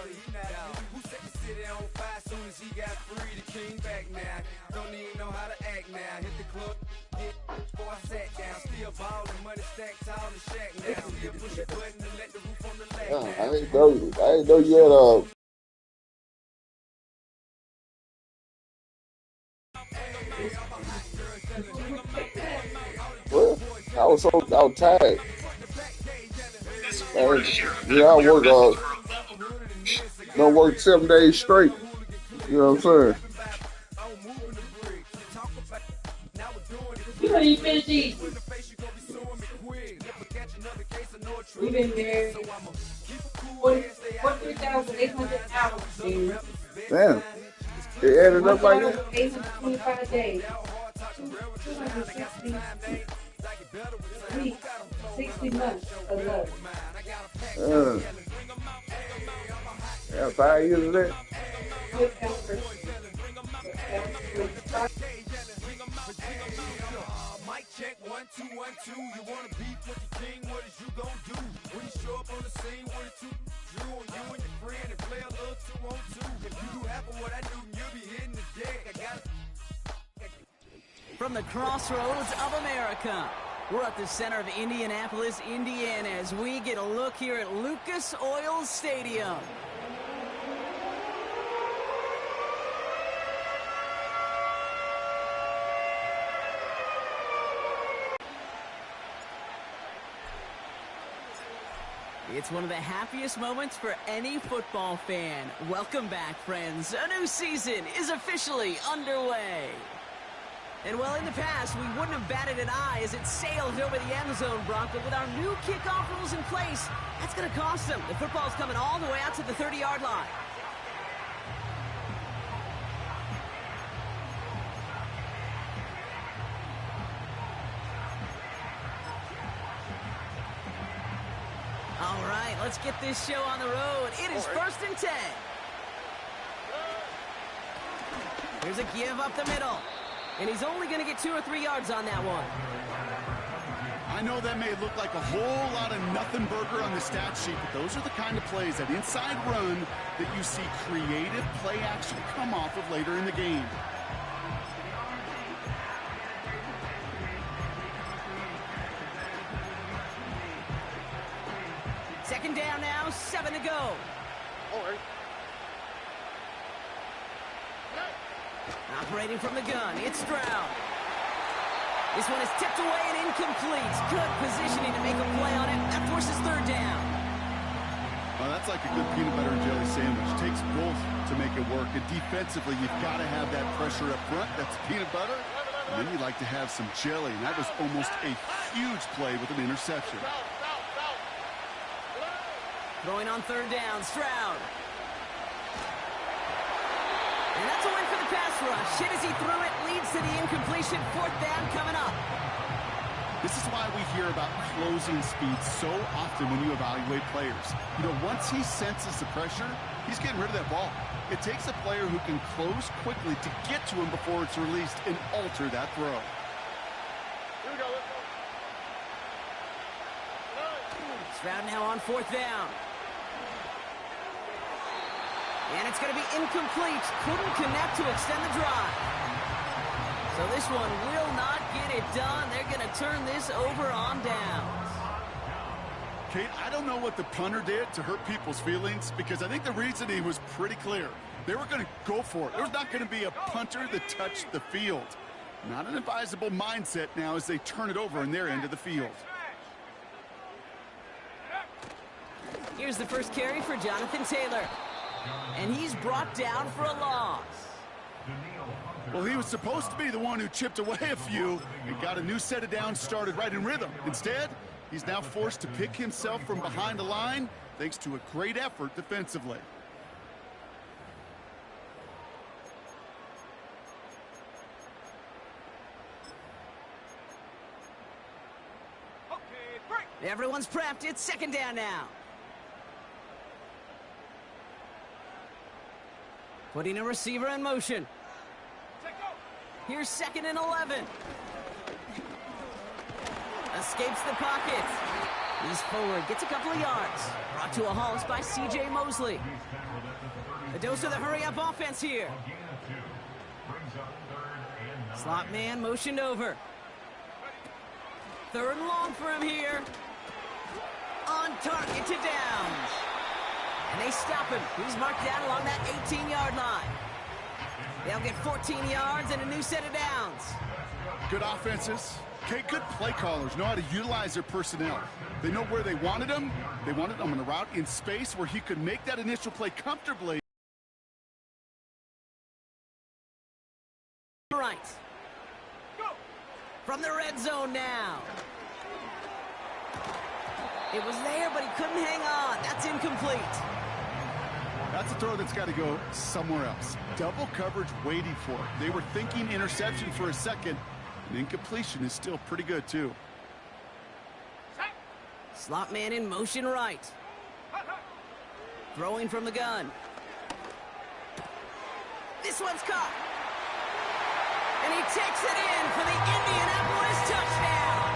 Who said the city on fire soon as he got free? The king back now. Don't even know how to act now. Hit the club, get before I sat down. Still ballin', money stacked tall in the shack now. Still push a button and let the roof on the lag now. I didn't know you had well, I was tired. Man, yeah, I work don't work 7 days straight. You know what I'm saying? You don't even finish eating. We've been married 43,800 hours, dude. Damn. It added up like that? 825 days. 260 weeks, 60 months of love. Yeah, 5 years of that. Mic check 1 2 1 2. You wanna beef with the king? What is you gonna do when you show up on the scene with a 2 drew on you and your friend and play a little 2 on 2? If you do half of what I do, you'll be hitting the deck. I got it. From the crossroads of America, we're at the center of Indianapolis, Indiana, as we get a look here at Lucas Oil Stadium. It's one of the happiest moments for any football fan. Welcome back, friends. A new season is officially underway. And well, in the past, we wouldn't have batted an eye as it sailed over the end zone, Brock, but with our new kickoff rules in place, that's going to cost them. The football's coming all the way out to the 30-yard line. All right, let's get this show on the road. It is 1st and 10. Here's a give up the middle. And he's only going to get 2 or 3 yards on that one. I know that may look like a whole lot of nothing burger on the stat sheet, but those are the kind of plays, that inside run, that you see creative play action come off of later in the game. Second down now, 7 to go. Operating from the gun, it's Stroud. This one is tipped away and incomplete. Good positioning to make a play on it. That forces 3rd down. Well, that's like a good peanut butter and jelly sandwich. It takes both to make it work. And defensively, you've got to have that pressure up front. That's peanut butter. And then you like to have some jelly. And that was almost a huge play with an interception. Throwing on 3rd down, Stroud. And that's a win for the pass rush. Hit as he threw it, leads to the incompletion. 4th down coming up. This is why we hear about closing speed so often when you evaluate players. You know, once he senses the pressure, he's getting rid of that ball. It takes a player who can close quickly to get to him before it's released and alter that throw. Here we go. Stroud now on 4th down. And it's going to be incomplete. Couldn't connect to extend the drive. So this one will not get it done. They're going to turn this over on downs. Kate, I don't know what the punter did to hurt people's feelings, because I think the reasoning was pretty clear. They were going to go for it. There's not going to be a punter that touched the field. Not an advisable mindset now as they turn it over in their end of the field. Here's the first carry for Jonathan Taylor. And he's brought down for a loss. Well, he was supposed to be the one who chipped away a few and got a new set of downs started right in rhythm. Instead, he's now forced to pick himself from behind the line thanks to a great effort defensively. Everyone's prepped. It's 2nd down now. Putting a receiver in motion. Here's 2nd and 11. Escapes the pocket. He's forward, gets a couple of yards. Brought to a halt by C.J. Mosley. A dose of the hurry-up offense here. Slot man motioned over. 3rd and long for him here. On target to Downs. And they stop him. He's marked down along that 18-yard line. They'll get 14 yards and a new set of downs. Good offenses. Okay, good play callers know how to utilize their personnel. They know where they wanted him. They wanted him on a route in space where he could make that initial play comfortably. Right. From the red zone now. It was there, but he couldn't hang on. That's incomplete. That's a throw that's got to go somewhere else. Double coverage waiting for it. They were thinking interception for a second. And incompletion is still pretty good, too. Slot man in motion right. Throwing from the gun. This one's caught. And he takes it in for the Indianapolis touchdown.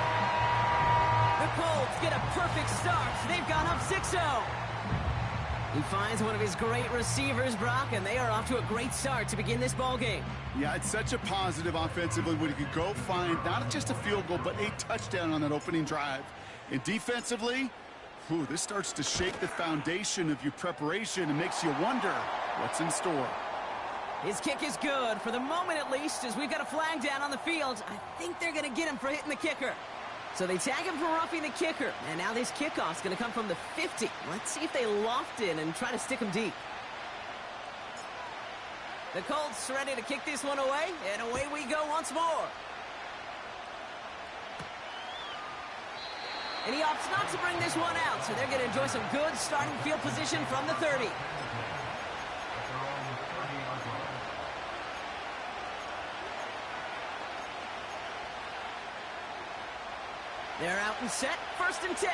The Colts get a perfect start. They've gone up 6-0. He finds one of his great receivers, Brock, and they are off to a great start to begin this ball game. Yeah, it's such a positive offensively when you could go find not just a field goal, but a touchdown on that opening drive. And defensively, this starts to shake the foundation of your preparation and makes you wonder what's in store. His kick is good, for the moment at least, as we've got a flag down on the field. I think they're going to get him for hitting the kicker. So they tag him for roughing the kicker. And now this kickoff's going to come from the 50. Let's see if they loft in and try to stick him deep. The Colts ready to kick this one away, and away we go once more. And he opts not to bring this one out, so they're going to enjoy some good starting field position from the 30. They're out and set, 1st and 10.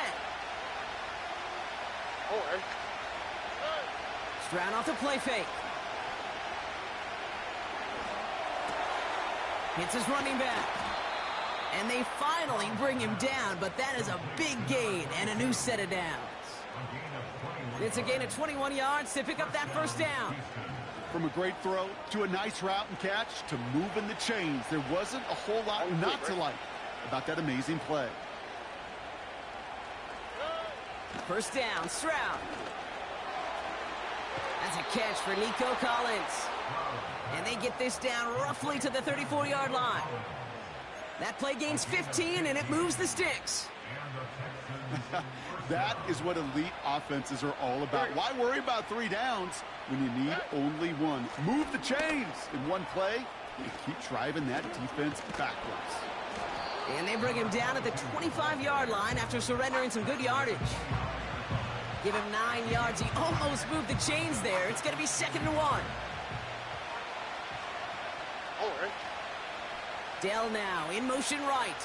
Stroud off the play fake. Hits his running back. And they finally bring him down, but that is a big gain and a new set of downs. It's a gain of 21 yards to pick up that 1st down. From a great throw to a nice route and catch to moving the chains, there wasn't a whole lot not to like about that amazing play. 1st down, Stroud. That's a catch for Nico Collins. And they get this down roughly to the 34-yard line. That play gains 15, and it moves the sticks. That is what elite offenses are all about. Why worry about 3 downs when you need only 1? Move the chains in one play and keep driving that defense backwards. And they bring him down at the 25-yard line after surrendering some good yardage. Give him 9 yards. He almost moved the chains there. It's going to be 2nd and 1. Dell now in motion right.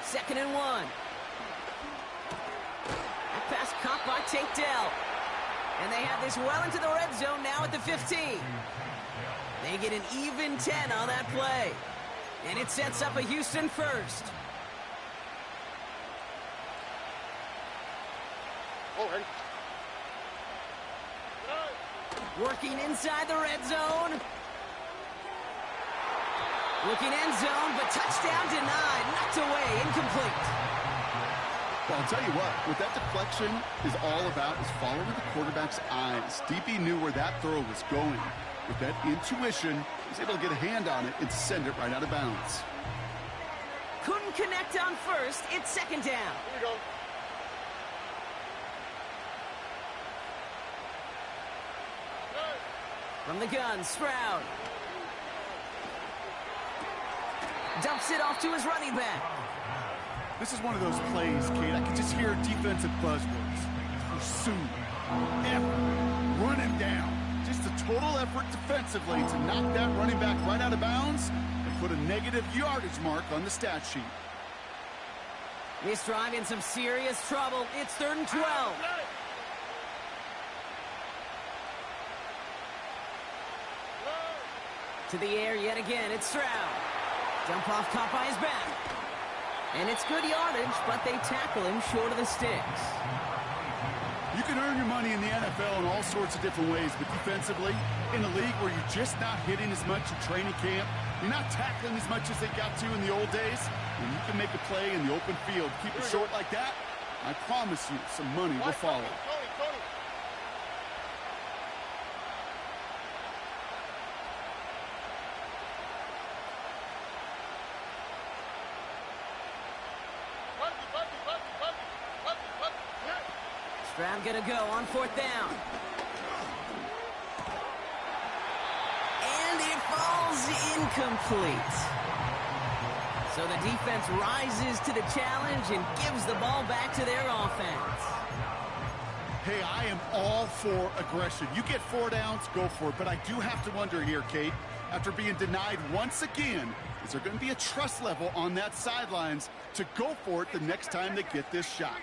2nd and 1. That pass caught by Tate Dell. And they have this well into the red zone now at the 15. They get an even 10 on that play. And it sets up a Houston 1st. Working inside the red zone. Looking end zone, but touchdown denied. Knocked away, incomplete. Well, I'll tell you what that deflection is all about is following the quarterback's eyes. DB knew where that throw was going. With that intuition, he was able to get a hand on it and send it right out of bounds. Couldn't connect on 1st. It's 2nd down. Here we go. From the gun, Stroud. Dumps it off to his running back. This is one of those plays, Kate. I can just hear defensive buzzwords. Pursue, effort, run him down. Just a total effort defensively to knock that running back right out of bounds and put a negative yardage mark on the stat sheet. This drive in some serious trouble. It's 3rd and 12. To the air yet again. It's Stroud. Jump off caught by his back. And it's good yardage, but they tackle him short of the sticks. You can earn your money in the NFL in all sorts of different ways, but defensively, in a league where you're just not hitting as much in training camp, you're not tackling as much as they got to in the old days, and you can make a play in the open field. Keep it short like that, I promise you some money will follow. Tony. Stroud gonna go on 4th down. And it falls incomplete. So the defense rises to the challenge and gives the ball back to their offense. Hey, I am all for aggression. You get 4 downs, go for it. But I do have to wonder here, Kate, after being denied once again, is there going to be a trust level on that sidelines to go for it the next time they get this shot?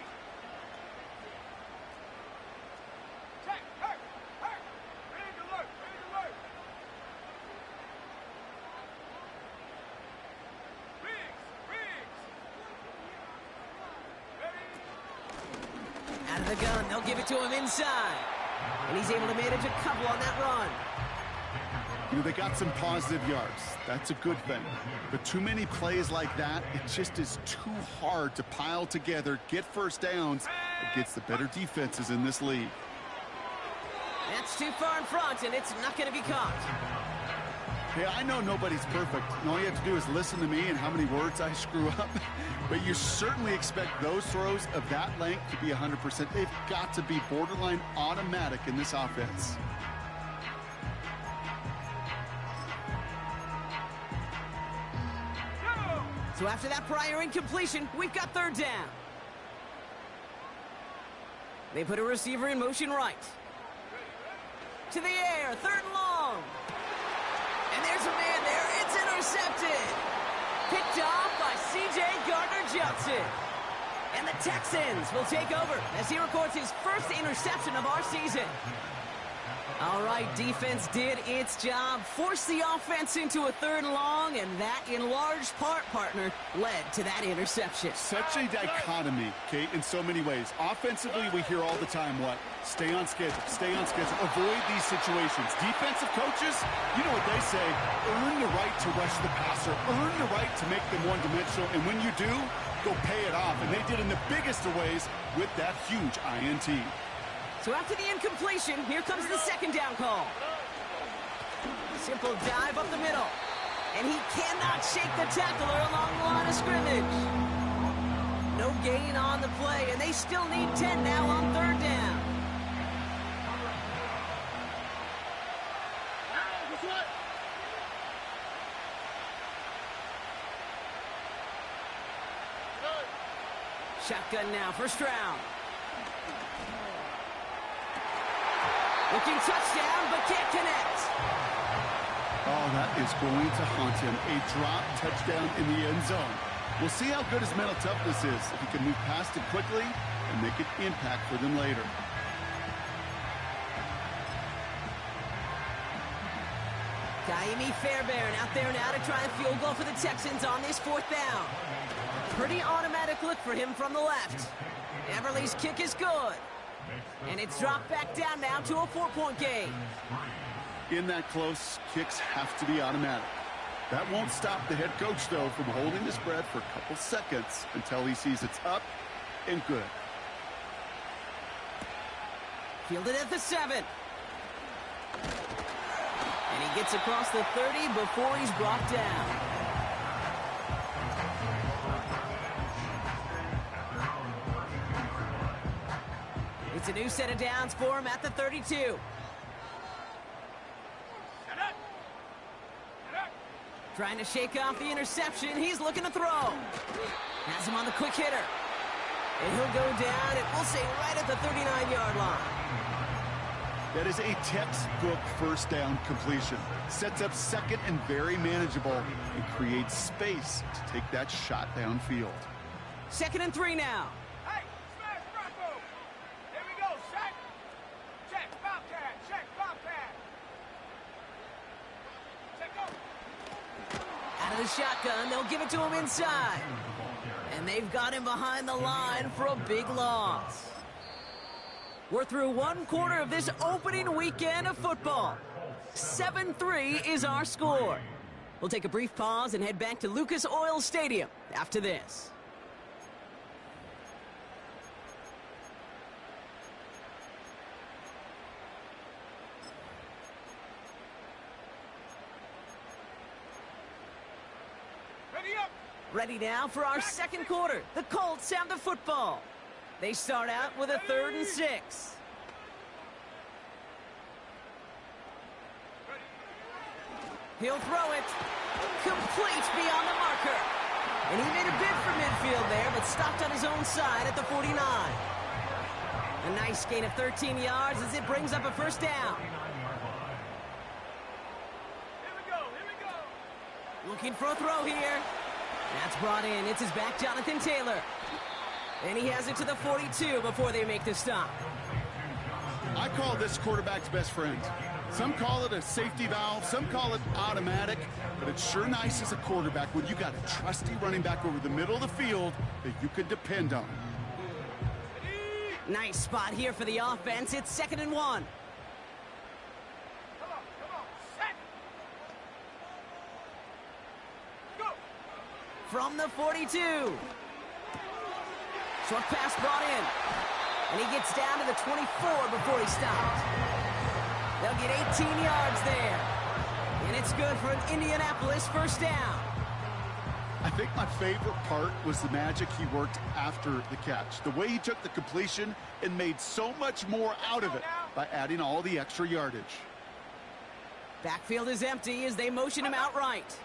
Out of the gun, they'll give it to him inside. And he's able to manage a couple on that run. You know, they got some positive yards. That's a good thing. But too many plays like that, it just is too hard to pile together, get first downs against the better defenses in this league. That's too far in front, and it's not going to be caught. Hey, I know nobody's perfect, and all you have to do is listen to me and how many words I screw up. But you certainly expect those throws of that length to be 100%. They've got to be borderline automatic in this offense. So after that prior incompletion, we've got 3rd down. They put a receiver in motion right. To the air, 3rd and long. And there's a man there. It's intercepted. Picked off by C.J. Gardner-Johnson. And the Texans will take over as he records his first interception of our season. All right, defense did its job, forced the offense into a 3rd and long, and that, in large part, partner, led to that interception. Such a dichotomy, Kate, in so many ways. Offensively, we hear all the time, what? Stay on schedule, avoid these situations. Defensive coaches, you know what they say, earn the right to rush the passer, earn the right to make them one-dimensional, and when you do, go pay it off. And they did in the biggest of ways with that huge INT. So after the incompletion, here comes the 2nd down call. Simple dive up the middle. And he cannot shake the tackler along the line of scrimmage. No gain on the play, and they still need 10 now on 3rd down. Shotgun now for Stroud. Looking touchdown, but can't connect. Oh, that is going to haunt him. A drop touchdown in the end zone. We'll see how good his mental toughness is, if he can move past it quickly and make an impact for them later. Kaimi Fairbairn out there now to try a field goal for the Texans on this 4th down. Pretty automatic look for him from the left. Everly's kick is good. And it's dropped back down now to a 4-point game. In that close, kicks have to be automatic. That won't stop the head coach, though, from holding his breath for a couple seconds until he sees it's up and good. Fielded at the 7. And he gets across the 30 before he's brought down. It's a new set of downs for him at the 32. Trying to shake off the interception. He's looking to throw. Has him on the quick hitter. And he'll go down, and we'll say right at the 39-yard line. That is a textbook 1st down completion. Sets up 2nd and very manageable and creates space to take that shot downfield. 2nd and 3 now. Hey, smash Bronco. Here we go, check. Check, Bobcat, check, Bobcat. Check, go. Out of the shotgun, they'll give it to him inside. And they've got him behind the line for a big loss. We're through one quarter of this opening weekend of football. 7-3 is our score. We'll take a brief pause and head back to Lucas Oil Stadium after this. Ready up. Ready now for our second quarter. The Colts have the football. They start out with a 3rd and 6. He'll throw it. Complete beyond the marker. And he made a bid for midfield there, but stopped on his own side at the 49. A nice gain of 13 yards as it brings up a first down. Here we go. Here we go. Looking for a throw here. That's brought in. It's his back, Jonathan Taylor. And he has it to the 42 before they make the stop. I call this quarterback's best friend. Some call it a safety valve, some call it automatic, but it's sure nice as a quarterback when you got a trusty running back over the middle of the field that you can depend on. Nice spot here for the offense. It's 2nd and 1. Come on. Set. Go. From the 42. Short pass brought in. And he gets down to the 24 before he stops. They'll get 18 yards there. And it's good for an Indianapolis first down. I think my favorite part was the magic he worked after the catch. The way he took the completion and made so much more out of it by adding all the extra yardage. Backfield is empty as they motion him outright.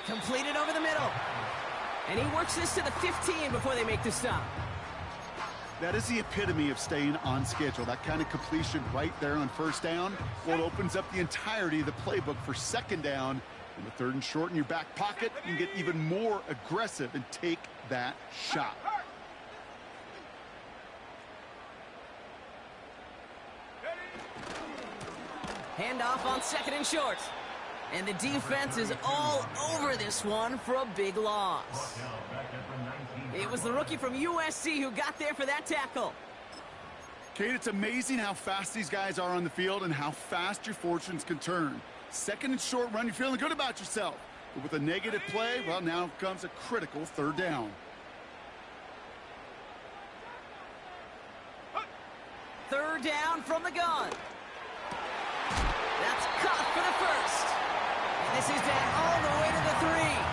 Completed over the middle. And he works this to the 15 before they make the stop. That is the epitome of staying on schedule. That kind of completion right there on first down. Well, it opens up the entirety of the playbook for second down. And the 3rd and short in your back pocket, you can get even more aggressive and take that shot. Handoff on 2nd and short. And the defense is all over this one for a big loss. It was the rookie from USC who got there for that tackle. Kate, it's amazing how fast these guys are on the field and how fast your fortunes can turn. 2nd and short run, you're feeling good about yourself. But with a negative play, well, now comes a critical 3rd down. 3rd down from the gun. That's caught for the first. And this is down all the way to the 3.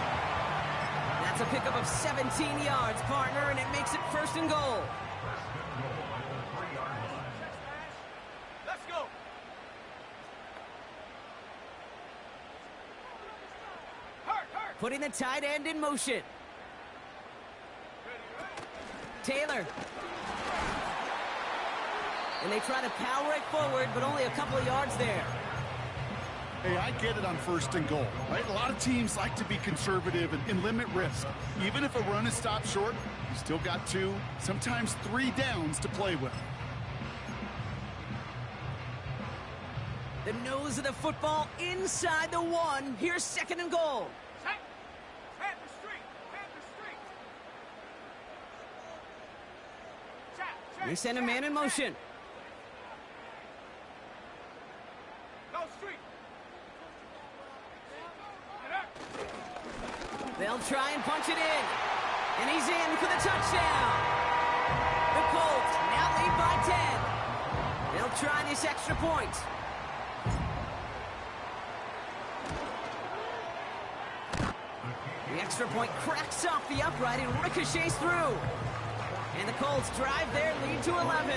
That's a pickup of 17 yards, partner, and it makes it 1st and goal. Let's go. Hurt. Putting the tight end in motion. Taylor. And they try to power it forward, but only a couple of yards there. Hey, I get it on 1st and goal, right? A lot of teams like to be conservative and limit risk. Even if a run is stopped short, you still got 2, sometimes 3 downs to play with. The nose of the football inside the 1. Here's 2nd and goal. Set. Head the street. Check. They send a man in motion. Go street. They'll try and punch it in. And he's in for the touchdown. The Colts now lead by 10. They'll try this extra point. The extra point cracks off the upright and ricochets through. And the Colts drive their lead to 11.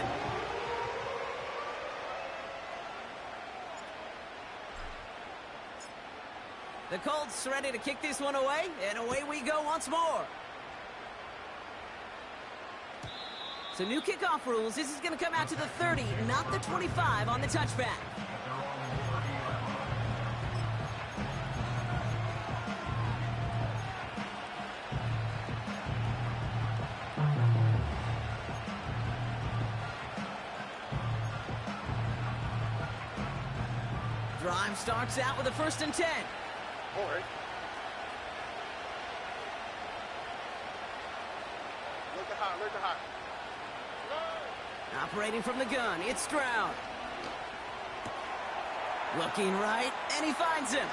The Colts ready to kick this one away, and away we go once more. So new kickoff rules. This is going to come out to the 30, not the 25 on the touchback. Drive starts out with a 1st and 10. Operating from the gun, it's Stroud. Looking right, and he finds him.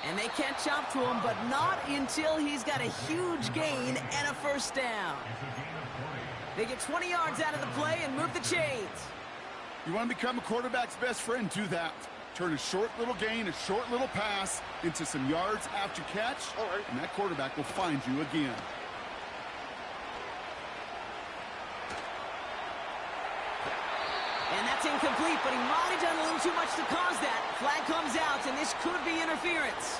And they catch up to him, but not until he's got a huge gain and a first down. They get 20 yards out of the play and move the chains. You want to become a quarterback's best friend, do that. Turn a short little gain, a short little pass into some yards after catch, and that quarterback will find you again. And that's incomplete, but he might have done a little too much to cause that. Flag comes out, and this could be interference.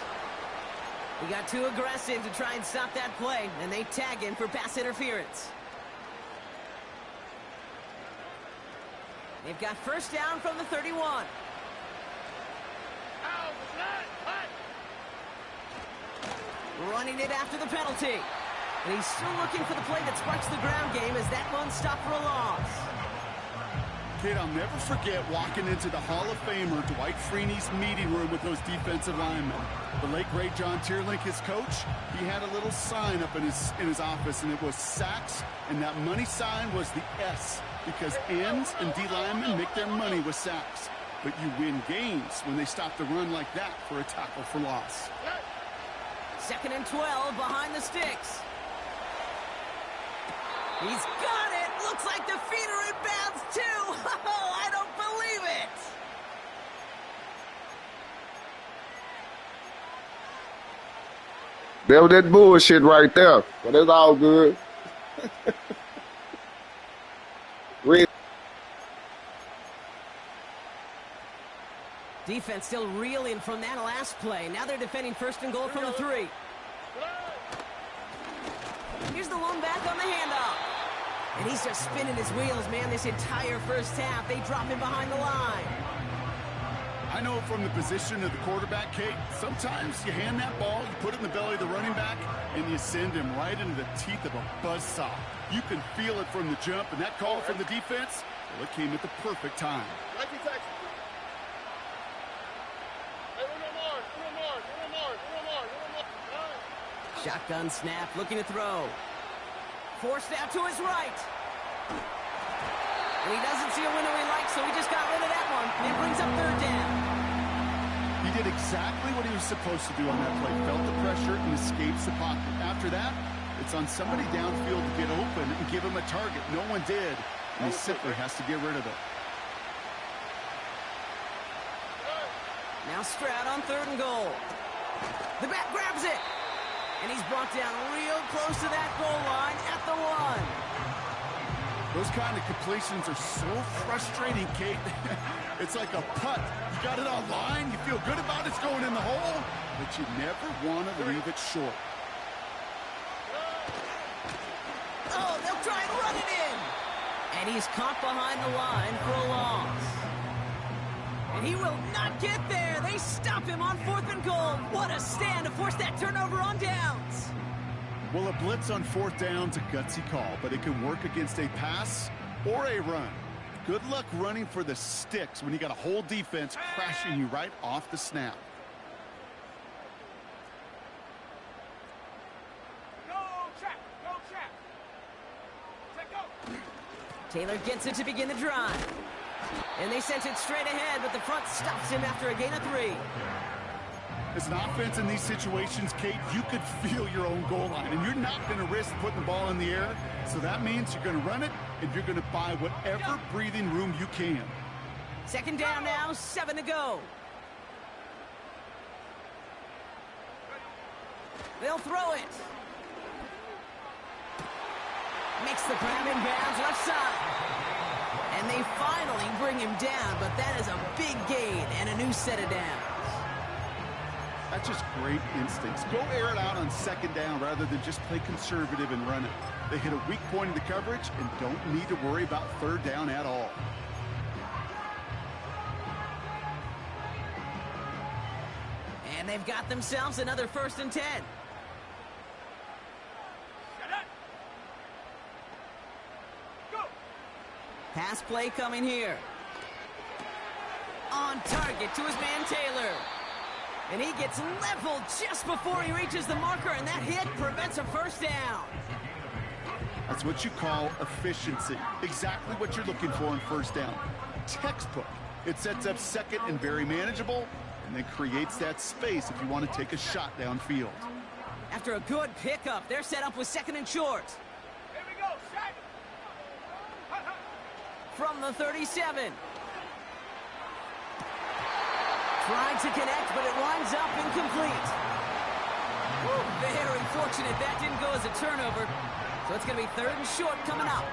He got too aggressive to try and stop that play, and they tag him for pass interference. They've got first down from the 31. Running it after the penalty. And he's still looking for the play that sparks the ground game as that one stopped for a loss. Kid, I'll never forget walking into the Hall of Famer Dwight Freeney's meeting room with those defensive linemen. The late, great John Tierlink, his coach, he had a little sign up in his office, and it was sacks, and that money sign was the S, because ends and D linemen make their money with sacks. But you win games when they stop the run like that for a tackle for loss. 2nd and 12 behind the sticks. He's got it! Looks like the feet are in bounds too! Oh, I don't believe it! That was that bullshit right there. But it's all good. Red. Defense still reeling from that last play. Now they're defending 1st and goal from the 3. Here's the lone back on the handoff. And he's just spinning his wheels, man, this entire first half. They drop him behind the line. I know from the position of the quarterback, Kate, sometimes you hand that ball, you put it in the belly of the running back, and you send him right into the teeth of a buzzsaw. You can feel it from the jump, and that call from the defense, well, it came at the perfect time. Shotgun snap, looking to throw. Forced out to his right. And he doesn't see a window he likes, so he just got rid of that one. And brings up 3rd down. He did exactly what he was supposed to do on that play. Felt the pressure and escapes the pocket. After that, it's on somebody downfield to get open and give him a target. No one did, and he simply has to get rid of it. Now Stroud on 3rd and goal. The back grabs it. And he's brought down real close to that goal line at the 1. Those kind of completions are so frustrating, Kate. It's like a putt. You got it on line, you feel good about it's going in the hole, but you never want to leave it short. Oh, they'll try and run it in. And he's caught behind the line for a loss. And he will not get there. They stop him on 4th and goal. What a stand to force that turnover on downs. Well, a blitz on 4th down's a gutsy call, but it can work against a pass or a run. Good luck running for the sticks when you got a whole defense crashing you right off the snap. Go, check. Go, check. Check, go. Taylor gets it to begin the drive. And they sent it straight ahead, but the front stops him after a gain of 3. As an offense in these situations, Kate, you could feel your own goal line, and you're not going to risk putting the ball in the air. So that means you're going to run it, and you're going to buy whatever breathing room you can. 2nd down now, 7 to go. They'll throw it. Makes the grab in bounds left side. And they finally bring him down, but that is a big gain and a new set of downs. That's just great instincts. Go air it out on 2nd down rather than just play conservative and run it. They hit a weak point in the coverage and don't need to worry about 3rd down at all. And they've got themselves another 1st and 10. Pass play coming here. On target to his man Taylor. And he gets leveled just before he reaches the marker, and that hit prevents a 1st down. That's what you call efficiency. Exactly what you're looking for in first down. Textbook. It sets up second and very manageable, and then creates that space if you want to take a shot downfield. After a good pickup, they're set up with second and short. Here we go, Shaq. From the 37. Trying to connect, but it winds up incomplete. Whew, very fortunate that didn't go as a turnover. So it's going to be third and short coming up.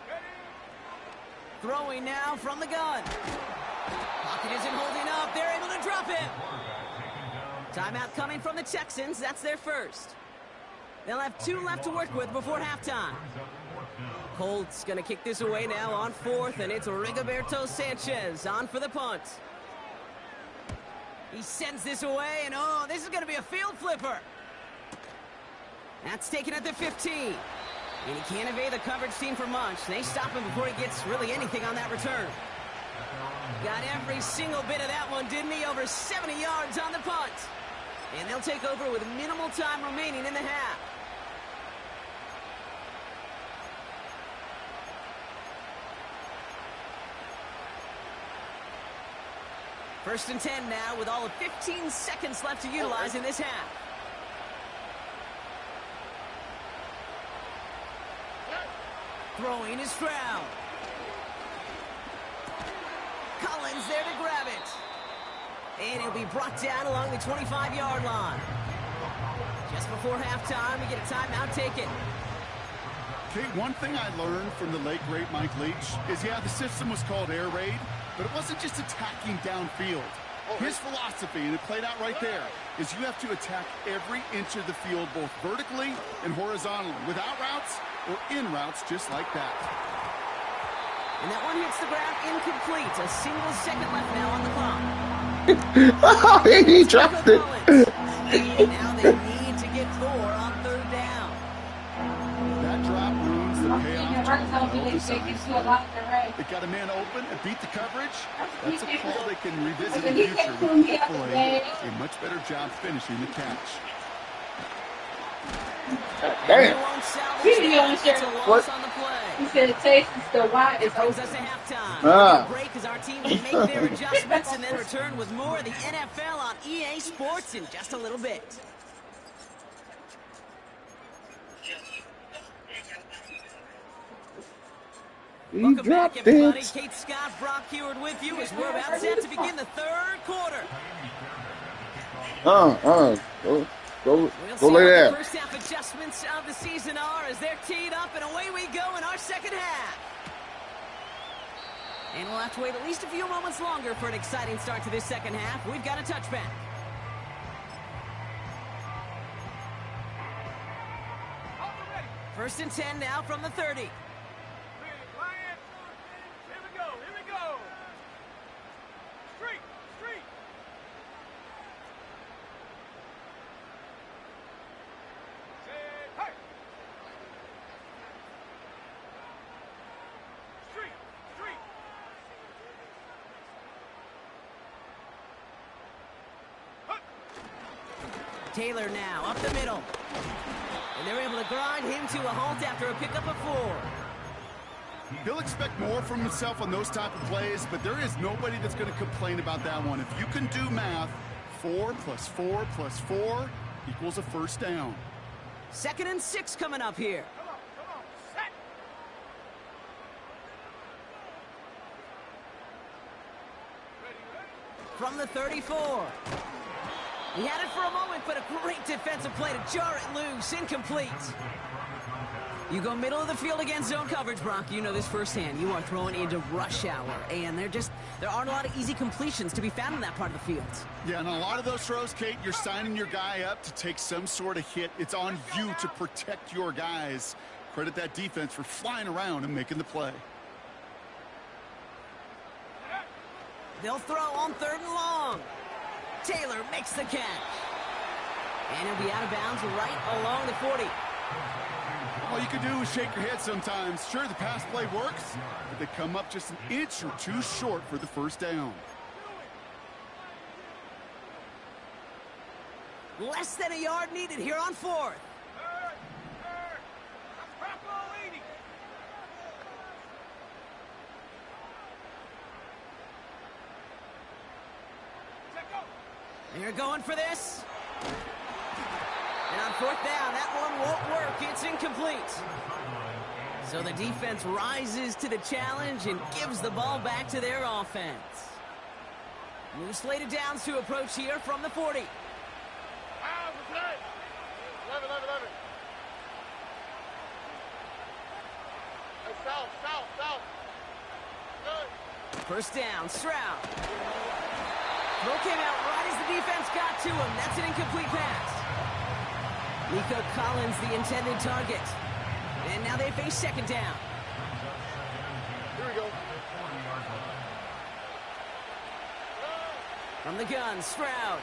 Ready? Throwing now from the gun. Pocket isn't holding up. They're able to drop him. Timeout coming from the Texans. That's their first. They'll have 2 left to work with before halftime. Colts going to kick this away now on 4th, and it's Rigoberto Sanchez on for the punt. He sends this away, and oh, this is going to be a field flipper. That's taken at the 15. And he can't evade the coverage team for much. They stop him before he gets really anything on that return. Got every single bit of that one, didn't he? Over 70 yards on the punt. And they'll take over with minimal time remaining in the half. First and 10 now with all of 15 seconds left to utilize in this half. Throwing is Stroud. Collins there to grab it. And he'll be brought down along the 25-yard line. Just before halftime, we get a timeout taken. Okay, one thing I learned from the late, great Mike Leach is, yeah, the system was called air raid, but it wasn't just attacking downfield. His philosophy, and it played out right there, is you have to attack every inch of the field, both vertically and horizontally, without routes or in routes, just like that. And that one hits the ground incomplete. A single second left now on the clock. He dropped it. Now they need to get 4 on 3rd down. That drop ruins the payoff. It got a man open and beat the coverage. That's a call they can revisit in the future with hopefully a much better job finishing the catch. Damn. What? On the play. He said it tastes the white is Brings open. us to halftime. Ah. Break as our teams make their adjustments and then return with more of the NFL on EA Sports in just a little bit. He Welcome back, dropped everybody. it. Kate Scott, Brock Heward with you as we're about set to begin the 3rd quarter. Go We'll see lay what the there. first half adjustments of the season are as they're teed up, and away we go in our second half. And we'll have to wait at least a few moments longer for an exciting start to this second half. We've got a touchback. First and 10 now from the 30. Here we go, here we go. Street, street. Say, hey. Street, street. Taylor now up the middle. And they're able to grind him to a halt after a pickup of 4. He'll expect more from himself on those type of plays, but there is nobody that's going to complain about that one. If you can do math, 4 plus 4 plus 4 equals a first down. 2nd and 6 coming up here. Come on, set. Ready, ready. From the 34. He had it for a moment, but a great defensive play to jar it loose. Incomplete. You go middle of the field against zone coverage, Brock. You know this firsthand. You are throwing into rush hour, and there aren't a lot of easy completions to be found in that part of the field. Yeah, and a lot of those throws, Kate, you're signing your guy up to take some sort of hit. It's on you to protect your guys. Credit that defense for flying around and making the play. They'll throw on 3rd and long. Taylor makes the catch. And he'll be out of bounds right along the 40. All you can do is shake your head sometimes. Sure, the pass play works, but they come up just an inch or two short for the first down. Less than a yard needed here on 4th. They're going for this. And on 4th down, that one won't work. It's incomplete. So the defense rises to the challenge and gives the ball back to their offense. New slated downs to approach here from the 40. South. First down, Stroud. Throw came out right as the defense got to him. That's an incomplete pass. Nico Collins, the intended target. And now they face second down. Here we go. From the gun, Stroud.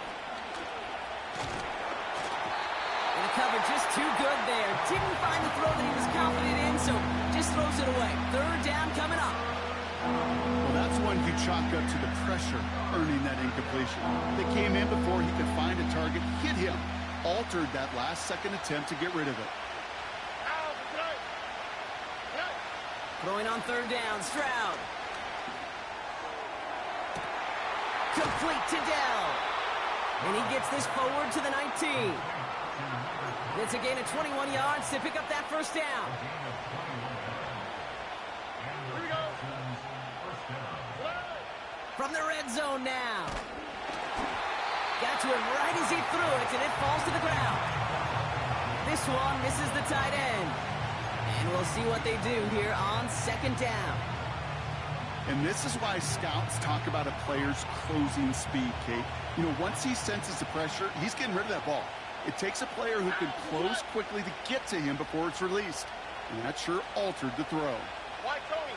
And the cover just too good there. Didn't find the throw that he was confident in, so just throws it away. Third down coming up. Well, that's one you chalk up to the pressure earning that incompletion. They came in before he could find a target, hit him, altered that last-second attempt to get rid of it. Throwing on third down, Stroud. Complete to Dell. And he gets this forward to the 19. It's a gain of 21 yards to pick up that first down. Here we go. From the red zone now. Got to him right as he threw it, and it falls to the ground. This one misses the tight end. And we'll see what they do here on second down. And this is why scouts talk about a player's closing speed, Kate. You know, once he senses the pressure, he's getting rid of that ball. It takes a player who can close quickly to get to him before it's released. And that sure altered the throw. Why, Tony.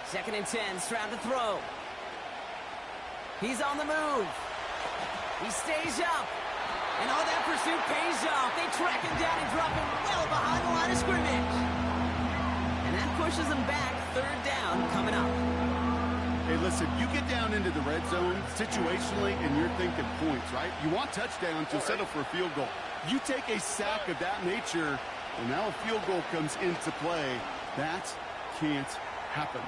Second and 10, Stroud to throw. He's on the move. He stays up. And all that pursuit pays off. They track him down and drop him well behind the line of scrimmage. And that pushes him back. Third down coming up. Hey, listen, you get down into the red zone situationally and you're thinking points, right? You want touchdowns, you'll settle for a field goal. You take a sack of that nature, and now a field goal comes into play. That can't happen.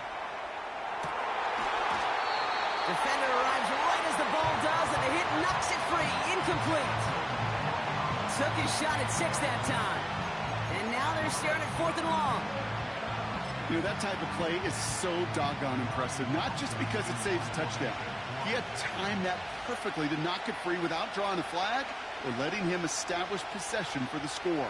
Defender arrives right as the ball does, and the hit knocks it free. Incomplete. Took his shot at 6 that time. And now they're staring at 4th and long. You know, that type of play is so doggone impressive, not just because it saves a touchdown. He had timed that perfectly to knock it free without drawing a flag or letting him establish possession for the score.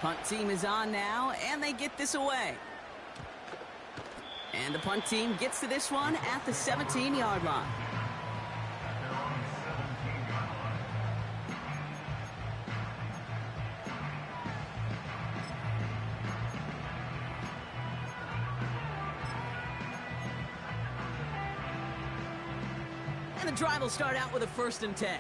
Punt team is on now, and they get this away. And the punt team gets to this one at the 17-yard line. And the drive will start out with a 1st and 10.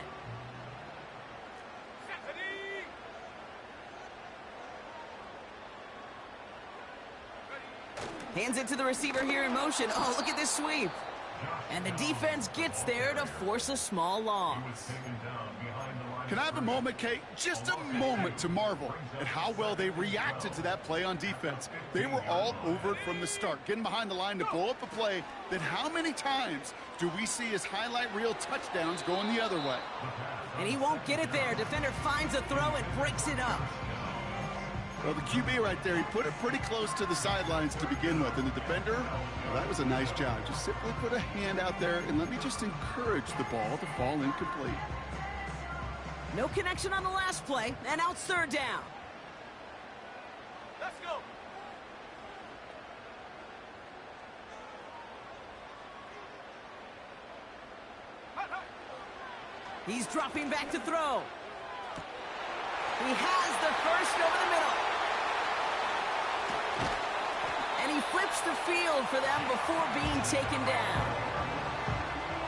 Hands it to the receiver here in motion. Oh, look at this sweep. And the defense gets there to force a small loss. Can I have a moment, Kate? Just a moment to marvel at how well they reacted to that play on defense. They were all over it from the start, getting behind the line to blow up a play that how many times do we see as highlight reel touchdowns going the other way? And he won't get it there. Defender finds a throw and breaks it up. Well, the QB right there, he put it pretty close to the sidelines to begin with. And the defender, well, that was a nice job. Just simply put a hand out there and let me just encourage the ball to fall incomplete. No connection on the last play, and out 3rd down. Let's go. He's dropping back to throw. He has the first over the middle. And he flips the field for them before being taken down.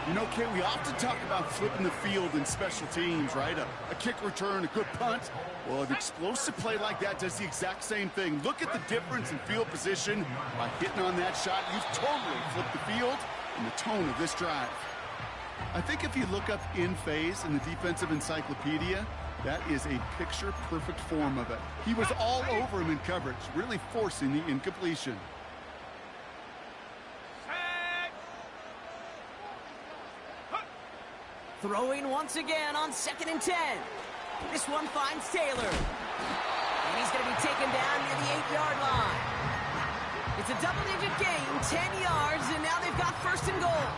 You know, Kay, we often talk about flipping the field in special teams, right? A kick return, a good punt. Well, an explosive play like that does the exact same thing. Look at the difference in field position. By hitting on that shot, you've totally flipped the field and the tone of this drive. I think if you look up in phase in the defensive encyclopedia, that is a picture-perfect form of it. He was all over him in coverage, really forcing the incompletion. Throwing once again on 2nd and 10. This one finds Taylor. And he's going to be taken down near the 8-yard line. It's a double-digit gain, 10 yards, and now they've got 1st and goal.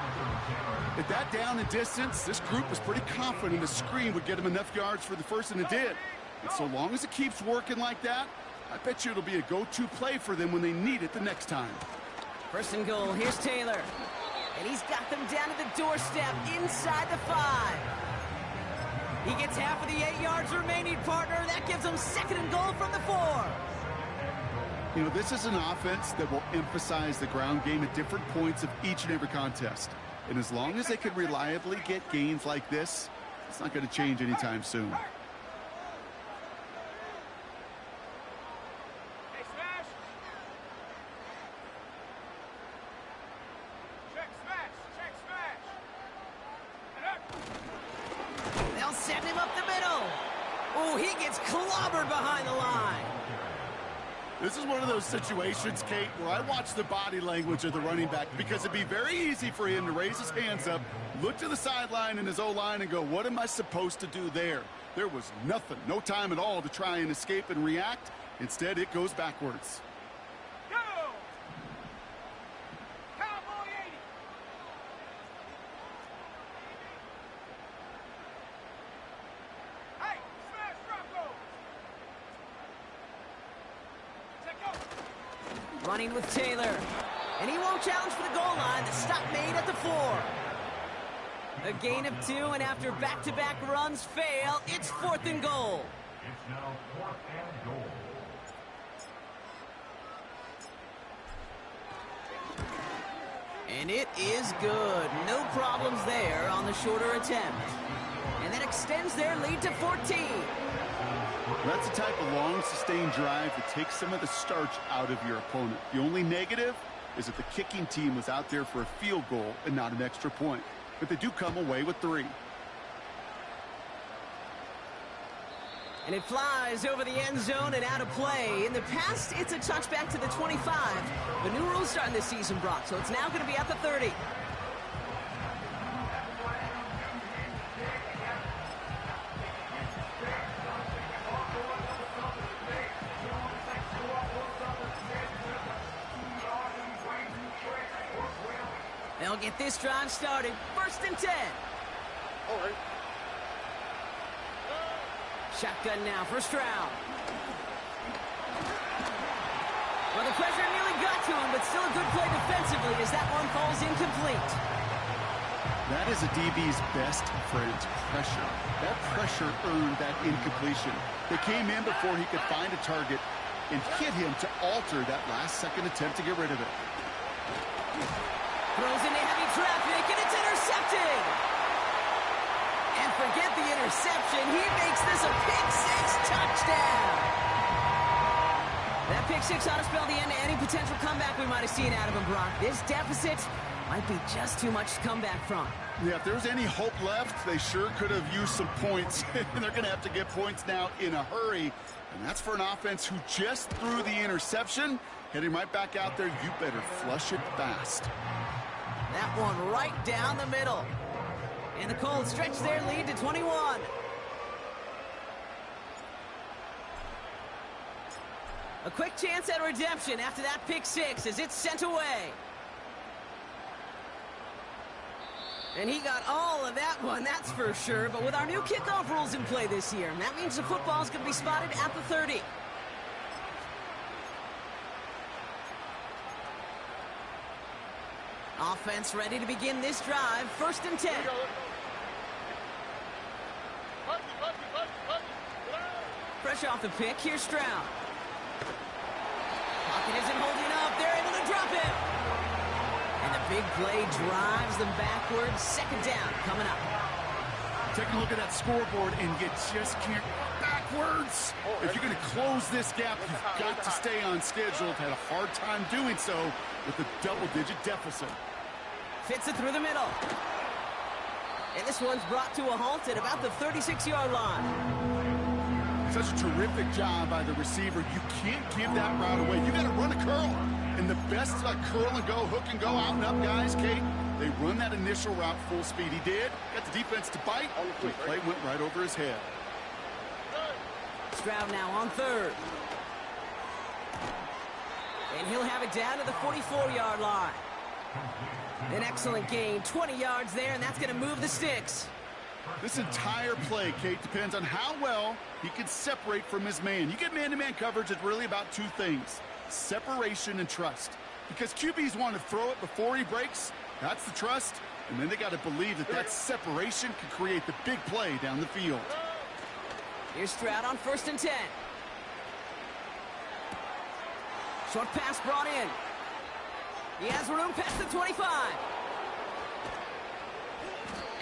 At that down and distance, this group was pretty confident a screen would get him enough yards for the first, and it did. And so long as it keeps working like that, I bet you it'll be a go-to play for them when they need it the next time. 1st and goal, here's Taylor. And he's got them down to the doorstep inside the 5. He gets half of the 8 yards remaining, partner. That gives him 2nd and goal from the 4. You know, this is an offense that will emphasize the ground game at different points of each and every contest. And as long as they can reliably get gains like this, it's not going to change anytime soon. They'll send him up the middle. Oh, he gets clobbered behind the line. This is one of those situations, Kate, where I watch the body language of the running back because it'd be very easy for him to raise his hands up, look to the sideline in his O-line and go, what am I supposed to do there? There was nothing, no time at all to try and escape and react. Instead, it goes backwards. Go! Cowboy 80! Hey, smash Rocco! Running with Taylor. And he won't challenge for the goal line. The stop made at the 4. A gain of 2, and after back-to-back runs fail, it's 4th and goal. It's now 4th and goal. And it is good. No problems there on the shorter attempt. And that extends their lead to 14. That's the type of long, sustained drive that takes some of the starch out of your opponent. The only negative is that the kicking team was out there for a field goal and not an extra point. But they do come away with 3. And it flies over the end zone and out of play. In the past, it's a touchback to the 25. The new rules starting this season, Brock, so it's now going to be at the 30. They'll get this drive started. 1st and 10. All right. Shotgun now for Stroud. Well, the pressure nearly got to him, but still a good play defensively as that one falls incomplete. That is a DB's best friend, pressure. That pressure earned that incompletion. They came in before he could find a target and hit him to alter that last-second attempt to get rid of it. Throws into heavy traffic, and it's intercepted. And forget the interception. He makes this a pick-6 touchdown. That pick-6 ought to spell the end to any potential comeback we might have seen out of him, Brock. This deficit might be just too much to come back from. Yeah, if there was any hope left, they sure could have used some points. And they're going to have to get points now in a hurry. And that's for an offense who just threw the interception. Heading right back out there, you better flush it fast. That one right down the middle. And the Colts stretch their lead to 21. A quick chance at redemption after that pick-6 as it's sent away. And he got all of that one, that's for sure. But with our new kickoff rules in play this year, that means the football's going to be spotted at the 30. Offense ready to begin this drive. 1st and 10. Fresh off the pick, here's Stroud. Pocket isn't holding up. They're able to drop him. And the Big play drives them backwards. Second down coming up. Take a look at that scoreboard, and you just can't backwards. If you're going to close this gap, you've got to stay on schedule. Had a hard time doing so with a double-digit deficit. Fits it through the middle. And this one's brought to a halt at about the 36-yard line. Such a terrific job by the receiver. You can't give that route away. You got to run a curl. And the best curl and go, hook and go, out and up guys, Kate, they run that initial route full speed. He did. Got the defense to bite. The play went right over his head. Stroud now on third. And he'll have it down to the 44-yard line. An excellent gain, 20 yards there, and that's going to move the sticks. This entire play, Kate, depends on how well he can separate from his man. You get man-to-man coverage, it's really about two things, separation and trust. Because QBs want to throw it before he breaks, that's the trust, and then they got to believe that that separation can create the big play down the field. Here's Stroud on 1st and 10. Short pass brought in. He has room past the 25.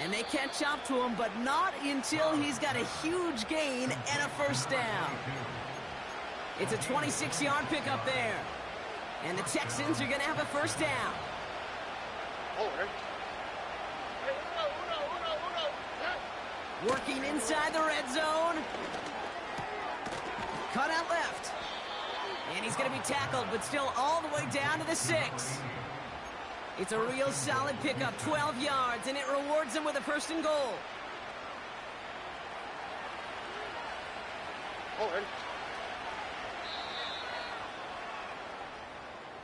And they catch up to him, but not until he's got a huge gain and a first down. It's a 26-yard pickup there. And the Texans are going to have a first down. Working inside the red zone. Cut out left. And he's going to be tackled, but still all the way down to the 6. It's a real solid pickup, 12 yards, and it rewards him with a first and goal.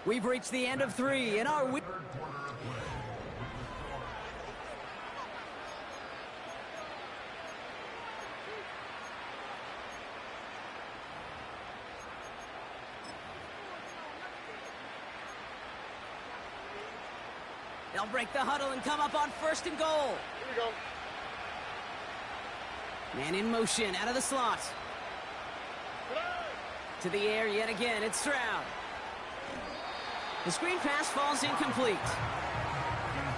We've reached the end of 3 in our week. They'll break the huddle and come up on 1st and goal. Here we go. Man in motion out of the slot. To the air yet again, it's Stroud. The screen pass falls incomplete.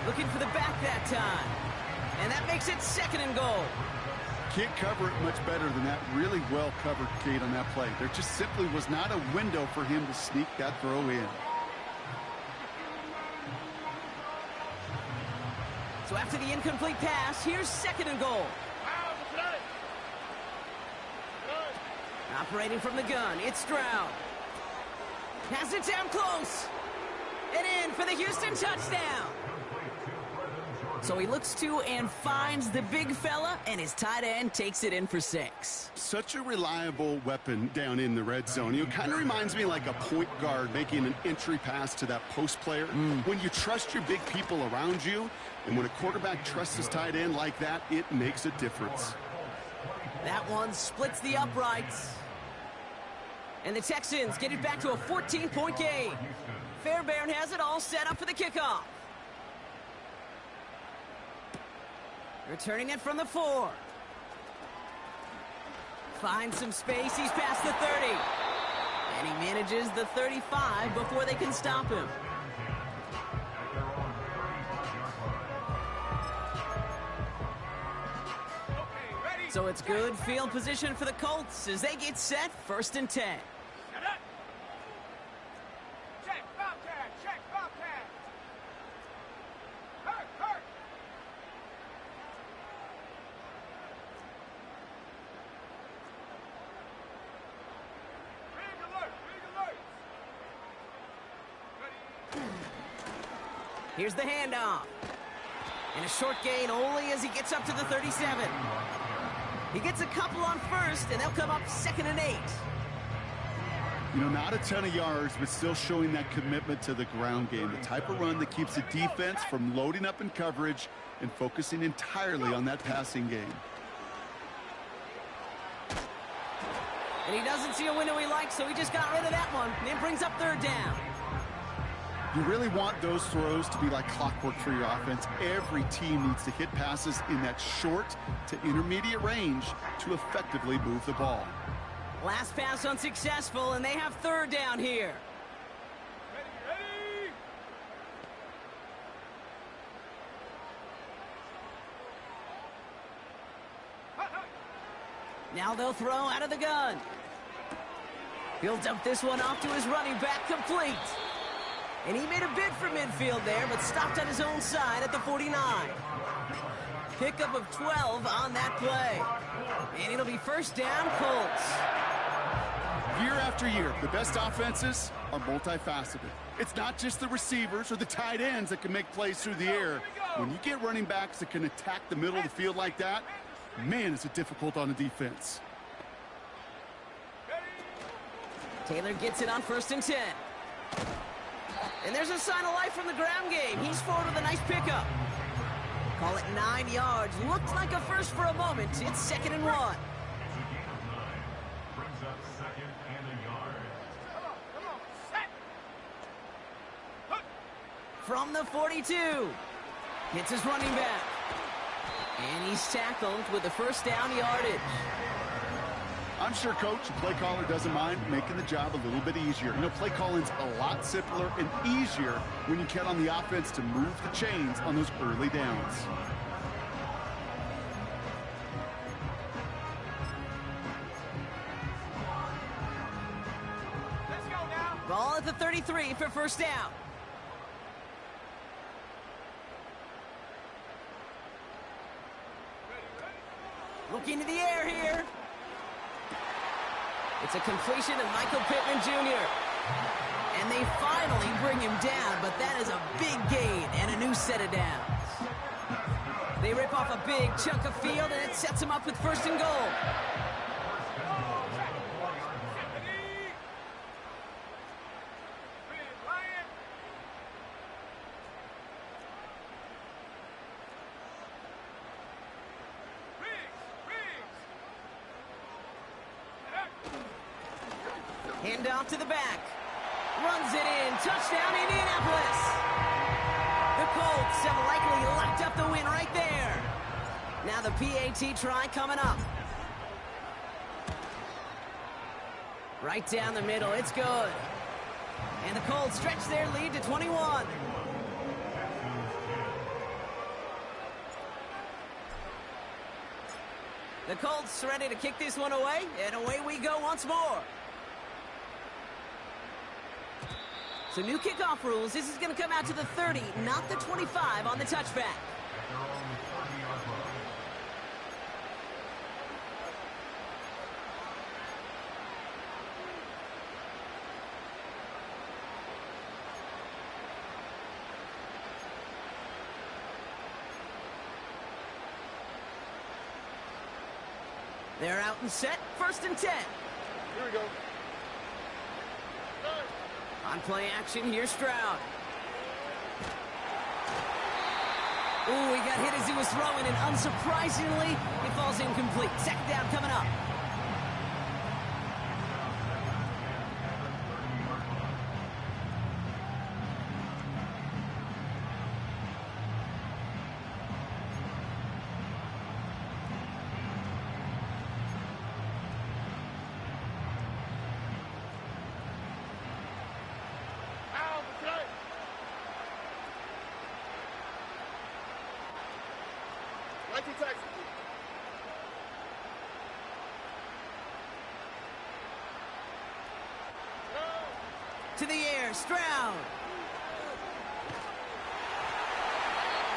Looking for the back that time. And that makes it 2nd and goal. Can't cover it much better than that. Really well covered, Kate, on that play. There just simply was not a window for him to sneak that throw in. So after the incomplete pass, here's 2nd and goal. Operating from the gun, it's Stroud. Pass it down close. And in for the Houston touchdown. So he looks to and finds the big fella, and his tight end takes it in for 6. Such a reliable weapon down in the red zone. You know, kind of reminds me like a point guard making an entry pass to that post player. When you trust your big people around you, and when a quarterback trusts his tight end like that, it makes a difference. That one splits the uprights. And the Texans get it back to a 14-point game. Fairbairn has it all set up for the kickoff. Returning it from the 4. Finds some space. He's past the 30. And he manages the 35 before they can stop him. So it's good field position for the Colts as they get set 1st and 10. Check, Bobcat, check, Bobcat. Hurt, hurt. Rig alert, rig alert. Ready. Here's the handoff. And a short gain only as he gets up to the 37. He gets a couple on 1st, and they'll come up 2nd and 8. You know, not a ton of yards, but still showing that commitment to the ground game. The type of run that keeps the defense from loading up in coverage and focusing entirely on that passing game. And he doesn't see a window he likes, so he just got rid of that one. And it brings up 3rd down. You really want those throws to be like clockwork for your offense. Every team needs to hit passes in that short to intermediate range to effectively move the ball. Last pass unsuccessful, and they have 3rd down here. Ready, ready. Now they'll throw out of the gun. He'll dump this one off to his running back, complete. And he made a bid for midfield there, but stopped on his own side at the 49. Pickup of 12 on that play. And it'll be first down, Colts. Year after year, the best offenses are multifaceted. It's not just the receivers or the tight ends that can make plays through the air. When you get running backs that can attack the middle of the field like that, man, is it difficult on the defense. Taylor gets it on 1st and 10. And there's a sign of life from the ground game. He's forward with a nice pickup. Call it 9 yards. Looked like a first for a moment. It's 2nd and 1. Brings up 2nd and a yard. Come on, set. From the 42. Hits his running back. And he's tackled with the first down yardage. I'm sure Coach, the play caller, doesn't mind making the job a little bit easier. You know, play calling's a lot simpler and easier when you count on the offense to move the chains on those early downs. Let's go now. Ball at the 33 for first down. Looking to the air here. It's a completion of Michael Pittman Jr. And they finally bring him down, but that is a big gain and a new set of downs. They rip off a big chunk of field, and it sets him up with 1st and goal. Hand off to the back. Runs it in. Touchdown, Indianapolis. The Colts have likely locked up the win right there. Now the PAT try coming up. Right down the middle. It's good. And the Colts stretch their lead to 21. The Colts ready to kick this one away, and away we go once more. So new kickoff rules. This is going to come out to the 30, not the 25 on the touchback. At their own 30-yard line. They're out and set. 1st and 10. Here we go. On play action, here's Stroud. Ooh, he got hit as he was throwing, and unsurprisingly, it falls incomplete. 2nd down coming up. To the air, Stroud.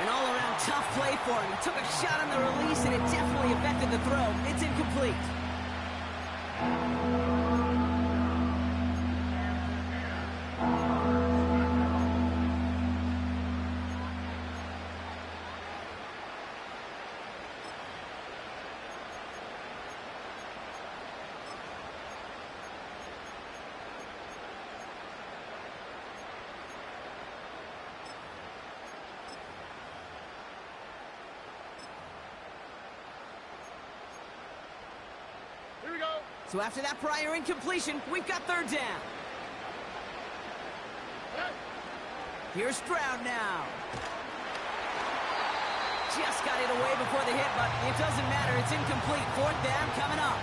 An all-around tough play for him. He took a shot on the release, and it definitely affected the throw. It's incomplete. So after that prior incompletion, we've got 3rd down. Here's Stroud now. Just got it away before the hit, but it doesn't matter. It's incomplete. 4th down coming up.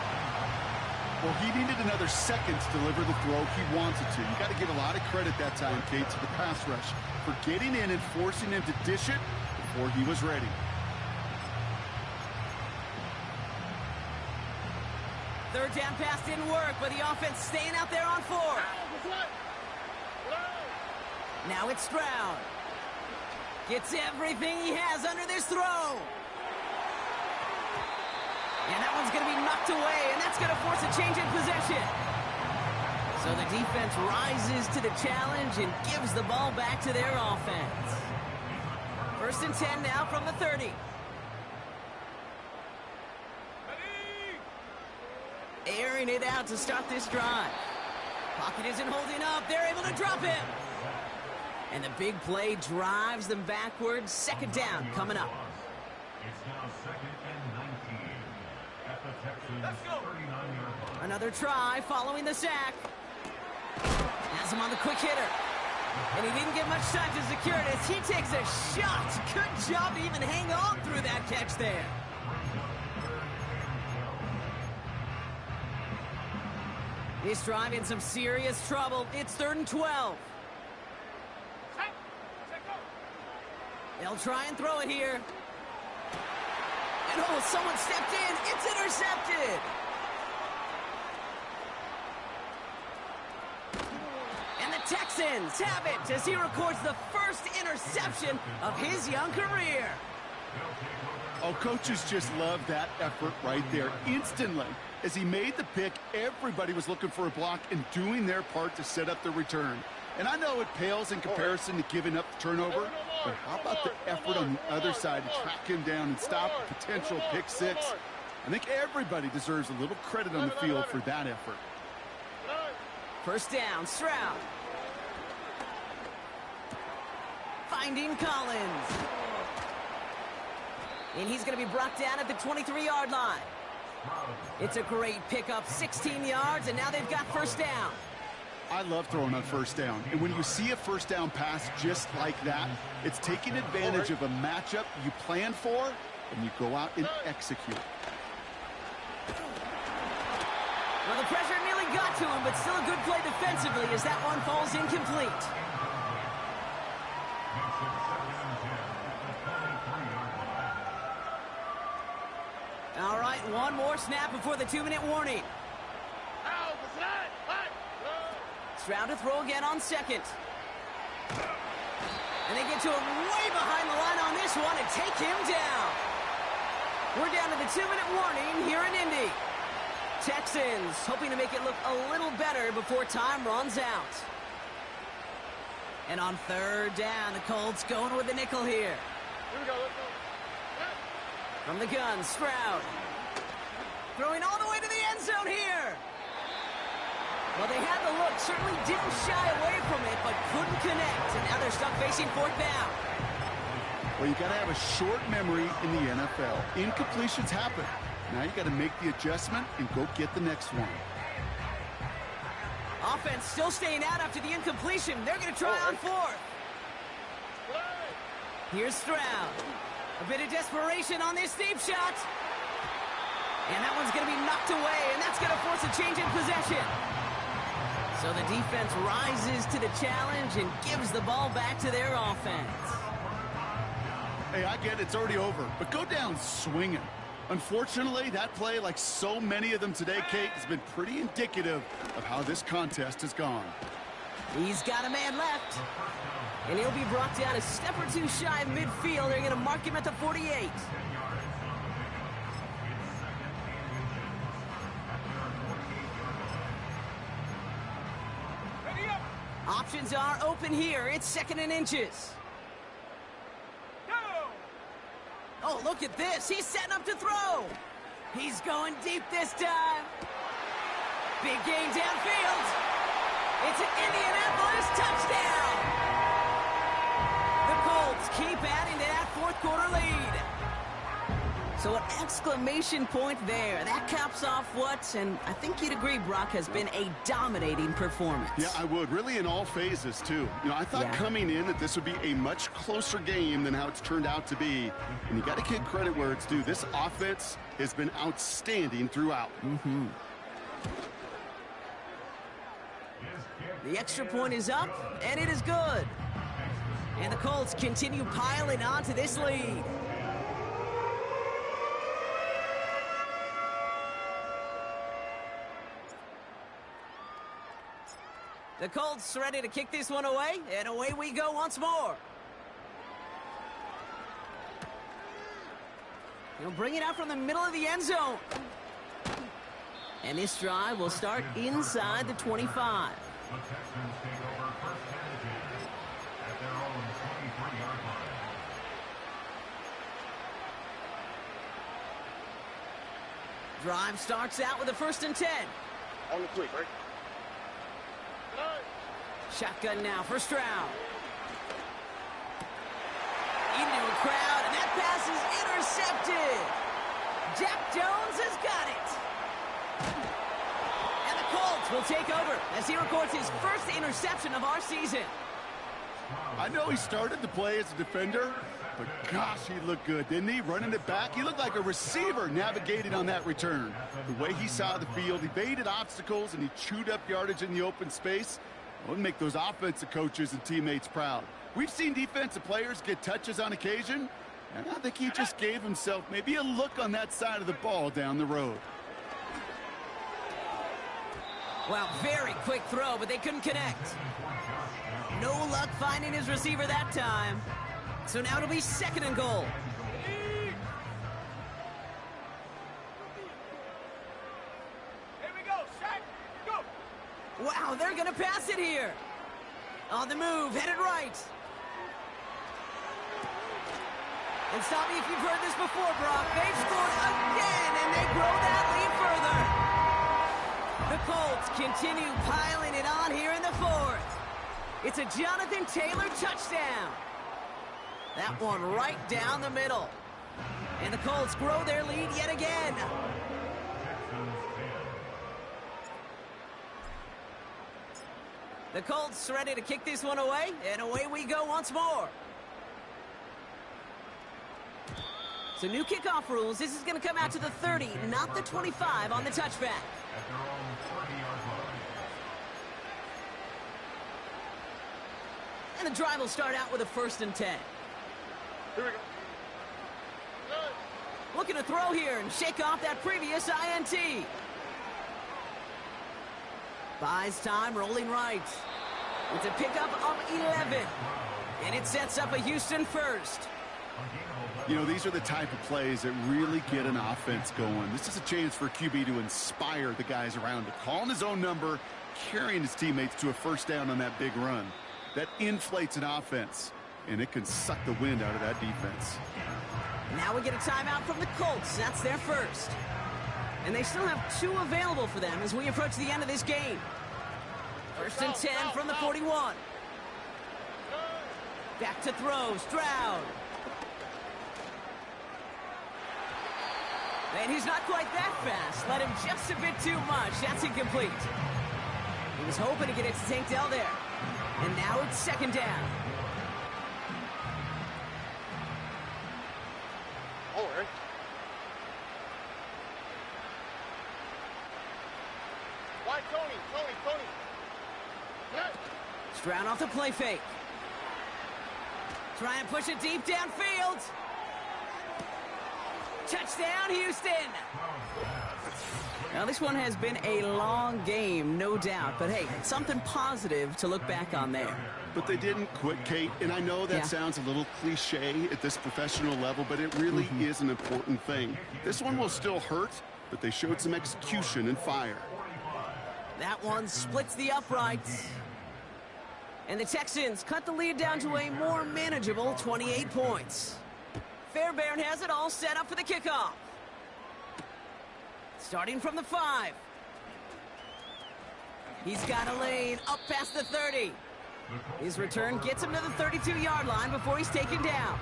Well, he needed another second to deliver the throw he wanted to. You got to give a lot of credit that time, Kate, to the pass rush for getting in and forcing him to dish it before he was ready. Third down pass didn't work, but the offense staying out there on 4. Now it's Stroud. Gets everything he has under this throw. And that one's going to be knocked away, and that's going to force a change in possession. So the defense rises to the challenge and gives the ball back to their offense. 1st and 10 now from the 30. Airing it out to start this drive. Pocket isn't holding up. They're able to drop him. And the big play drives them backwards. 2nd down coming up. It's now 2nd and 19 at the Texans' 39-yard line. Another try following the sack. Has him on the quick hitter. And he didn't get much time to secure it as he takes a shot. Good job to even hang on through that catch there. This drive in some serious trouble. It's 3rd and 12. They'll try and throw it here. And oh, someone stepped in. It's intercepted. And the Texans have it as he records the first interception of his young career. Oh, coaches just love that effort right there. Instantly, as he made the pick, everybody was looking for a block and doing their part to set up the return. And I know it pales in comparison to giving up the turnover, but how about the effort on the other side to track him down and stop a potential pick six? I think everybody deserves a little credit on the field for that effort. 1st down, Stroud. Finding Collins. And he's going to be brought down at the 23-yard line. It's a great pickup, 16 yards, and now they've got 1st down. I love throwing on 1st down. And when you see a 1st down pass just like that, it's taking advantage of a matchup you planned for, and you go out and execute. Well, the pressure nearly got to him, but still a good play defensively as that one falls incomplete. All right, one more snap before the 2-minute warning. Stroud to throw again on 2nd. And they get to him way behind the line on this one and take him down. We're down to the 2-minute warning here in Indy. Texans hoping to make it look a little better before time runs out. And on 3rd down, the Colts going with the nickel here. From the gun, Stroud. Throwing all the way to the end zone here. Well, they had the look, certainly didn't shy away from it, but couldn't connect. And now they're stuck facing 4th down. Well, you got to have a short memory in the NFL. Incompletions happen. Now you got to make the adjustment and go get the next one. Offense still staying out after the incompletion. They're going to try on 4th. Here's Stroud. A bit of desperation on this deep shot. And that one's going to be knocked away, and that's going to force a change in possession. So the defense rises to the challenge and gives the ball back to their offense. Hey, I get it's already over, but go down swinging. Unfortunately, that play, like so many of them today, Kate, has been pretty indicative of how this contest has gone. He's got a man left. And he'll be brought down a step or two shy of midfield. They're going to mark him at the 48. Options are open here. It's 2nd and inches. Oh, look at this. He's setting up to throw. He's going deep this time. Big gain downfield. It's an Indianapolis touchdown. The Colts keep adding to that 4th quarter lead. So an exclamation point there. That caps off what, and I think you'd agree, Brock, has been a dominating performance. Yeah, I would. Really in all phases, too. You know, I thought coming in that this would be a much closer game than how it's turned out to be. And you got to give credit where it's due. This offense has been outstanding throughout. The extra point is up, and it is good. And the Colts continue piling on to this lead. The Colts ready to kick this one away, and away we go once more. He'll bring it out from the middle of the end zone. And this drive will start inside the 25. The Texans take over first and 10 at their own 23-yard line. Drive starts out with a 1st and 10. On the quick, right? Shotgun now for Stroud. Into a crowd, and that pass is intercepted. Jack Jones has got it. And the Colts will take over as he records his first interception of our season. I know he started to play as a defender, but gosh, he looked good, didn't he? Running it back, he looked like a receiver navigating on that return. The way he saw the field, he evaded obstacles, and he chewed up yardage in the open space. It would make those offensive coaches and teammates proud. We've seen defensive players get touches on occasion, and I think he just gave himself maybe a look on that side of the ball down the road. Well, very quick throw, but they couldn't connect. No luck finding his receiver that time. So now it'll be 2nd and goal. Here we go, Shaq. Go. Wow, they're going to pass it here. On the move, headed right. And stop me if you've heard this before, Brock. They've scored again, and they grow that lead further. The Colts continue piling it on here in the 4th. It's a Jonathan Taylor touchdown. That one right down the middle. And the Colts grow their lead yet again. The Colts ready to kick this one away, and away we go once more. So new kickoff rules. This is going to come out to the 30, not the 25 on the touchback. At their own 30-yard line. And the drive will start out with a 1st and 10. Here we go. Looking to throw here and shake off that previous INT. Buys time, rolling right. It's a pickup of 11. And it sets up a Houston 1st. You know, these are the type of plays that really get an offense going. This is a chance for QB to inspire the guys around him. Calling his own number, carrying his teammates to a 1st down on that big run. That inflates an offense, and it can suck the wind out of that defense. Now we get a timeout from the Colts. That's their 1st. And they still have 2 available for them as we approach the end of this game. 1st and 10 from the 41. Back to throw, Stroud. And he's not quite that fast. Let him just a bit too much. That's incomplete. He was hoping to get it to Tank Dell there. And now it's 2nd down. All right. Why, Tony? Stroud off the play fake. Try and push it deep downfield. Touchdown, Houston! Now, this one has been a long game, no doubt. But, hey, something positive to look back on there. But they didn't quit, Kate, and I know that sounds a little cliche at this professional level, but it really is an important thing. This one will still hurt, but they showed some execution and fire. That one splits the uprights. And the Texans cut the lead down to a more manageable 28 points. Fairbairn has it all set up for the kickoff. Starting from the 5. He's got a lane up past the 30. His return gets him to the 32-yard line before he's taken down.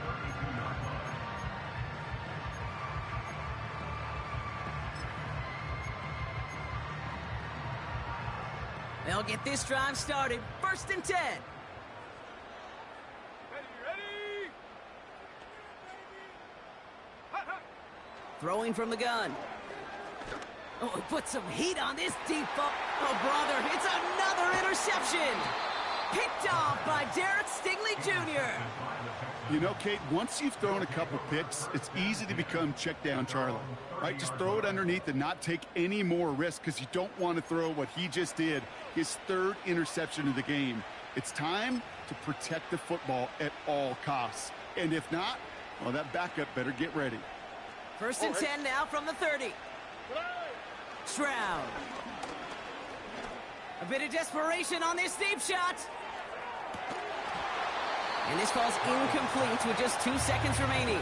They'll get this drive started. 1st and 10. Ready? Throwing from the gun. Oh, he put some heat on this deep ball. Oh, brother, it's another interception. Picked off by Derek Stingley Jr. You know, Kate, once you've thrown a couple picks, it's easy to become check down Charlie, right? Just throw it underneath and not take any more risk because you don't want to throw what he just did, his third interception of the game. It's time to protect the football at all costs. And if not, well, that backup better get ready. First and 10 now from the 30. Stroud. A bit of desperation on this deep shot. And this falls incomplete with just 2 seconds remaining.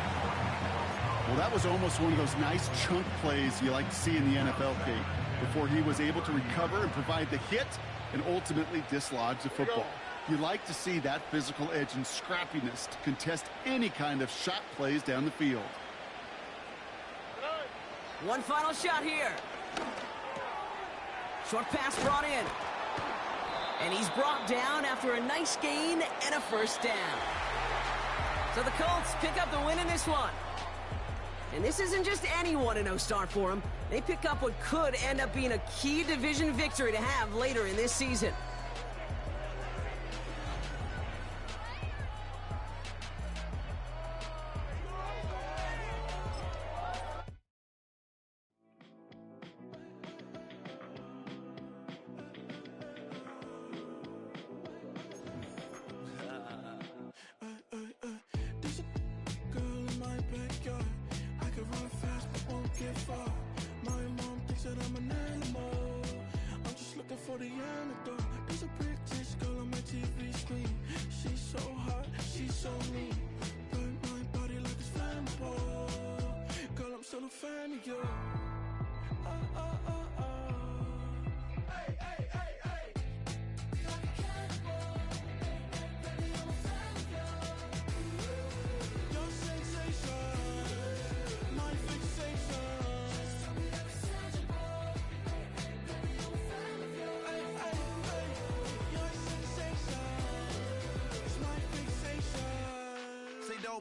Well, that was almost one of those nice chunk plays you like to see in the NFL, Kate, before he was able to recover and provide the hit and ultimately dislodge the football. You like to see that physical edge and scrappiness to contest any kind of shot plays down the field. One final shot here. Short pass brought in. And he's brought down after a nice gain and a first down. So the Colts pick up the win in this one. And this isn't just any 1-0 start for them. They pick up what could end up being a key division victory to have later in this season.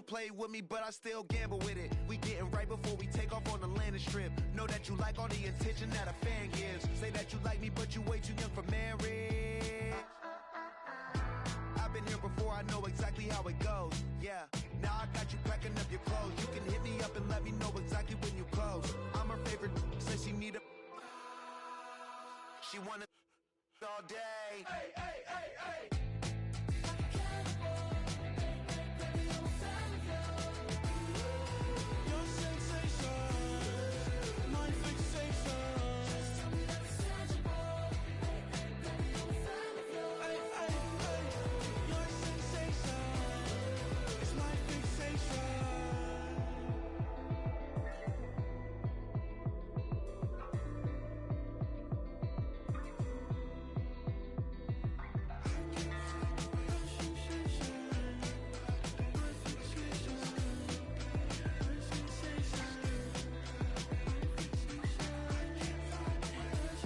Play with me, but I still gamble with it. We getting right before we take off on the landing strip. Know that you like all the attention that a fan gives. Say that you like me, but you way too young for marriage. I've been here before, I know exactly how it goes. Yeah, now I got you packing up your clothes. You can hit me up and let me know exactly when you close. I'm her favorite, says she need a... She wanna all day.